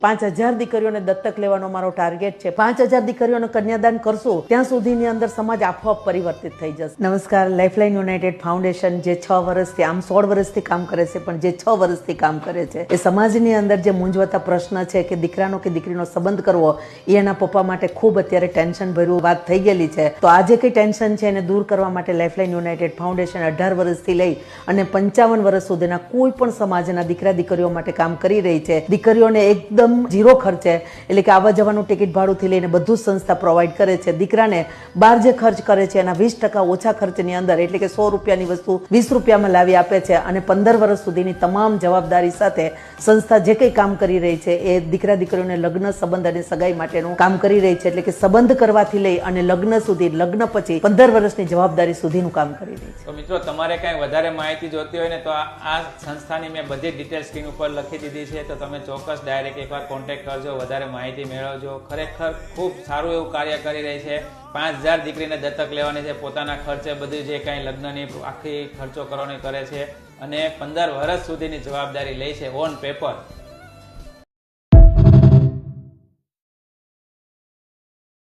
5,000 દીકરીઓને દત્તક લેવાનો મારો ટાર્ગેટ છે. 5,000 દીકરીઓને કન્યાદાન કરશું ત્યાં સુધીની અંદર સમાજ આપોઆપ પરિવર્તિત થઈ જશે. નમસ્કાર. લાઇફલાઇન યુનાઇટેડ ફાઉન્ડેશન જે 6 વર્ષથી, આમ 16 વર્ષથી કામ કરે છે, પણ જે 6 વર્ષથી કામ કરે છે એ સમાજની અંદર જે મૂંઝવતા પ્રશ્ન છે કે દીકરાનો કે દીકરીનો સંબંધ કરવો એ એના પપ્પા માટે ખૂબ અત્યારે ટેન્શન ભર્યું વાત થઈ ગયેલી છે. તો આ જે કંઈ ટેન્શન છે એને દૂર કરવા માટે લાઇફલાઇન યુનાઇટેડ ફાઉન્ડેશન 18 વર્ષથી લઈ અને 55 વર્ષ સુધીના કોઈ પણ સમાજના દીકરા દીકરીઓ માટે કામ કરી રહી છે. દીકરીઓને એકદમ ઝીરો ખર્ચે, એટલે કે આવવા જવાનું ટિકિટ ભાડુંથી લઈને બધું સંસ્થા પ્રોવાઈડ કરે છે. દીકરાને બહાર જે ખર્ચ કરે છે એના 20% ઓછા ખર્ચની અંદર, એટલે કે 100 રૂપિયાની વસ્તુ 20 રૂપિયામાં લાવી આપે છે. અને 15 વર્ષ સુધીની તમામ જવાબદારી સાથે સંસ્થા જે કંઈ કામ કરી રહી છે એ દીકરા દીકરીઓને લગ્ન, સંબંધ અને સગાઈ માટેનું કામ કરી રહી છે. એટલે કે સંબંધ કરવાથી લઈ અને લગ્ન સુધી, લગ્ન પછી 15 વર્ષની જવાબદારી સુધીનું કામ કરી રહી છે. તો મિત્રો, તમારે કઈ વધારે માહિતી જોતી હોય ને તો આ સંસ્થાની મેં બધી ડિટેલ સ્ક્રીન ઉપર લખી દીધી છે, તો તમે ચોક્કસ ડાયરેક્ટ એકવાર કોન્ટેક્ટ કરજો, વધારે માહિતી મેળવજો. ખરેખર ખૂબ સારું એવું કાર્ય કરી રહી છે. 5,000 દીકરીને દત્તક લેવાની છે, પોતાના ખર્ચે બધું જે કાંઈ લગ્નની આખી ખર્ચો કરવાની કરે છે અને 15 વર્ષ સુધીની જવાબદારી લે છે ઓન પેપર.